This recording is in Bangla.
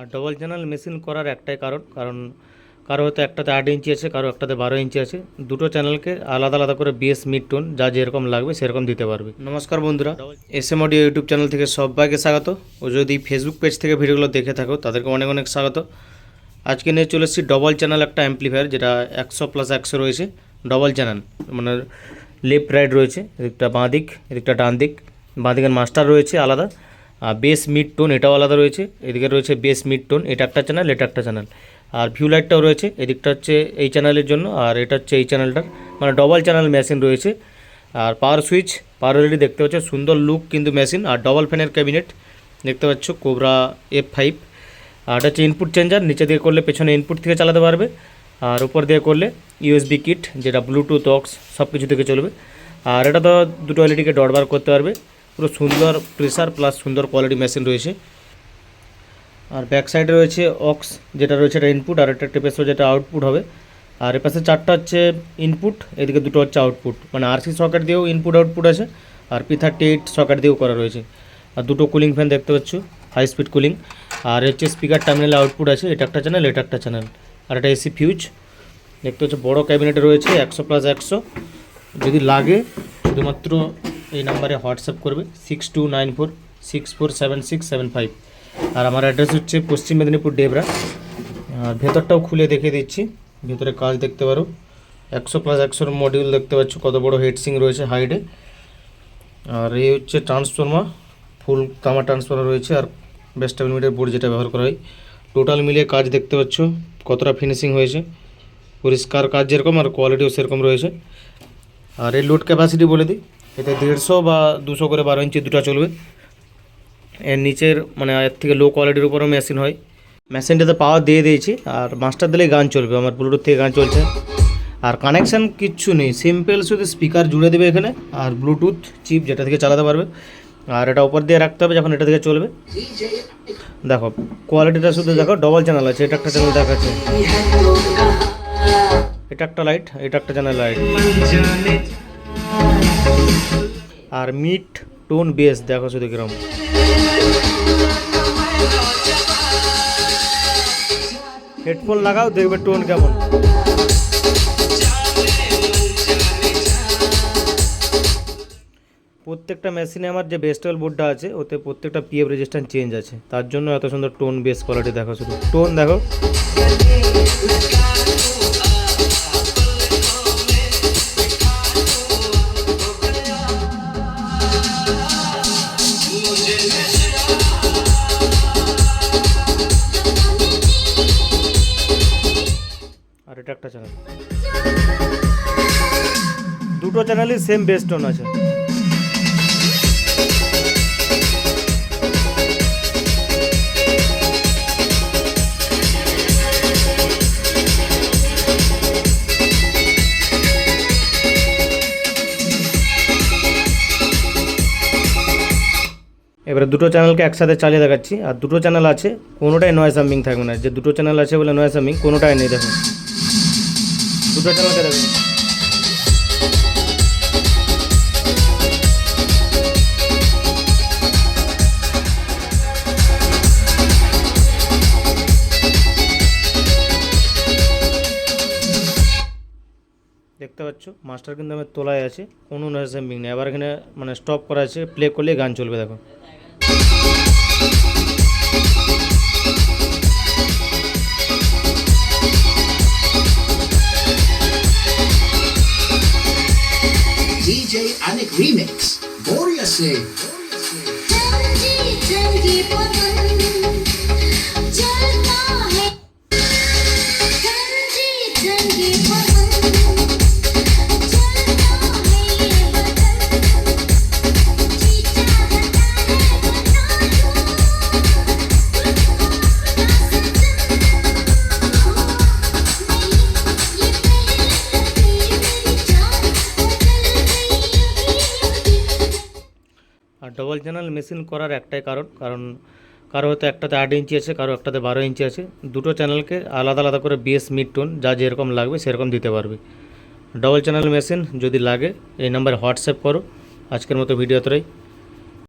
আর ডবল চ্যানেল মেশিন করার একটাই কারণ কারো হয়তো একটাতে 8 ইঞ্চি আছে, কারো একটাতে 12 ইঞ্চি আছে। দুটো চ্যানেলকে আলাদা আলাদা করে বেস মিড টোন যা যেরকম লাগবে সেরকম দিতে পারবে। নমস্কার বন্ধুরা, SM অডিও ইউটিউব চ্যানেল থেকে সবাইকে স্বাগত। ও যদি ফেসবুক পেজ থেকে ভিডিওগুলো দেখে থাকো তাদেরকে অনেক অনেক স্বাগত। আজকে নিয়ে চলে এসেছি ডবল চ্যানেল একটা অ্যাম্পলিফায়ার, যেটা 100+100 রয়েছে। ডবল চ্যানেল মানে লেফট রাইট রয়েছে, এদিকটা বাঁ দিক, এদিকটা ডান দিক। বাঁ দিকের মাস্টার রয়েছে আলাদা, আর বেস মিড টোন এটাও আলাদা রয়েছে। এদিকে রয়েছে বেস মিড টোন, এটা একটা চ্যানেল, এটা একটা চ্যানেল। আর ভিউ লাইটটাও রয়েছে, এদিকটা হচ্ছে এই চ্যানেলের জন্য, আর এটা হচ্ছে এই চ্যানেলটার। মানে ডবল চ্যানেল মেশিন রয়েছে। আর পাওয়ার সুইচ, পাওয়ার এলইডি দেখতে পাচ্ছ, সুন্দর লুক কিন্তু মেশিন। আর ডবল ফ্যানের ক্যাবিনেট দেখতে পাচ্ছ, কোবরা F5। আর এটা হচ্ছে ইনপুট চেঞ্জার, নিচে দিয়ে করলে পেছনে ইনপুট থেকে চালাতে পারবে, আর উপর দিয়ে করলে USB কিট, যেটা ব্লুটুথ অক্স সব কিছু থেকে চলবে। আর এটা তো দুটো এলইডিকে ডট বার করতে পারবে। পুরো সুন্দর প্রেসার প্লাস সুন্দর কোয়ালিটি মেশিন রয়েছে। আর ব্যাক সাইডে রয়েছে অক্স, যেটা রয়েছে এটা ইনপুট, আর একটা টেপেসো যেটা আউটপুট হবে। আর এর পাশে 4টা হচ্ছে ইনপুট, এদিকে দুটো হচ্ছে আউটপুট। মানে RC সকেট দিয়েও ইনপুট আউটপুট আছে, আর P38 সকেট দিয়েও করা রয়েছে। আর দুটো কুলিং ফ্যান দেখতে পাচ্ছ, হাই স্পিড কুলিং। আর হচ্ছে স্পিকার টার্মিনালে আউটপুট আছে, এটা একটা চ্যানেল, এটা একটা চ্যানেল। আর এটা AC ফিউজ দেখতে পাচ্ছ, বড় ক্যাবিনেটে রয়েছে 100+100। যদি লাগে শুধুমাত্র এই নাম্বারে হোয়াটসঅ্যাপ করবে 6294647675। আর আমার অ্যাড্রেস হচ্ছে পশ্চিম মেদিনীপুর ডেবরা। আর ভেতরটাও খুলে দেখে দিচ্ছি, ভেতরে কাজ দেখতে পারো। 100+100 মডিউল দেখতে পাচ্ছ, কত বড় হেডসিং রয়েছে হাইডে। আর এই হচ্ছে ট্রান্সফর্মার, ফুল তামা ট্রান্সফর্মার রয়েছে। আর বেস্টাবিল মিটার বোর্ড যেটা ব্যবহার করা হয়। টোটাল মিলিয়ে কাজ দেখতে পাচ্ছ কতটা ফিনিশিং হয়েছে, পরিষ্কার কাজ যেরকম আর কোয়ালিটিও সেরকম রয়েছে। আর এই লোড ক্যাপাসিটি বলে দিই, এতে 150 বা 200 করে 12 ইঞ্চি দুটো চলবে। এর নিচের মানে এর থেকে লো কোয়ালিটির উপরেও মেশিন হয়। মেশিনটাতে পাওয়ার দিয়ে দিয়েছি, আর মাস্টার দিলেই গান চলবে। আমার ব্লুটুথ থেকে গান চলছে। আর কানেকশান কিচ্ছু নেই, সিম্পল শুধু স্পিকার জুড়ে দেবে এখানে, আর ব্লুটুথ চিপ যেটা থেকে চালাতে পারবে। আর এটা উপর দিয়ে রাখতে হবে যখন এটা থেকে চলবে। দেখো কোয়ালিটিটা শুধু দেখো, ডবল চ্যানেল আছে, এটা একটা চ্যানেল দেখাচ্ছে, এটা একটা লাইট, এটা একটা চ্যানেল লাইট। আর মিড টোন বেস দেখো শুধু কিরকম। হেডফোন লাগাও, দেখবে টোন কেমন। প্রত্যেকটা মেশিনে আমার যে বেস্টেবল বোর্ডটা আছে, ওতে প্রত্যেকটা PF রেজিস্ট্যান্স চেঞ্জ আছে, তার জন্য এত সুন্দর টোন বেস কোয়ালিটি দেখো শুধু। টোন দেখো, আর এটা একটা চ্যানেল। দুটো চ্যানেলই সেম বেস টোন আছে। এবারে দুটো চ্যানেলকে একসাথে চালিয়ে দেখাচ্ছি। আর দুটো চ্যানেল আছে, কোনোটাই নয়েজ সামিং থাকবে না। যে দুটো চ্যানেল আছে বলে নয়েজ সামিং কোনোটাই নেই। দেখুন দুটো চ্যানেলকে দেখুন। দেখতে পাচ্ছ মাস্টার কিন্তু আমার তোলায় আছে, কোনো নয়েজ সামিং নেই। আবার এখানে মানে স্টপ করা আছে, প্লে করলে গান চলবে। দেখো DJ Anik Remix. Boria se. আর ডবল চ্যানেল মেশিন করার একটাই কারণ কারো হয়তো একটাতে 8 ইঞ্চি আছে, কারো একটাতে 12 ইঞ্চি আছে। দুটো চ্যানেলকে আলাদা আলাদা করে বেস মিড টোন যা যেরকম লাগবে সেরকম দিতে পারবে। ডবল চ্যানেল মেশিন যদি লাগে এই নাম্বারে হোয়াটসঅ্যাপ করো। আজকের মতো ভিডিও এতটাই।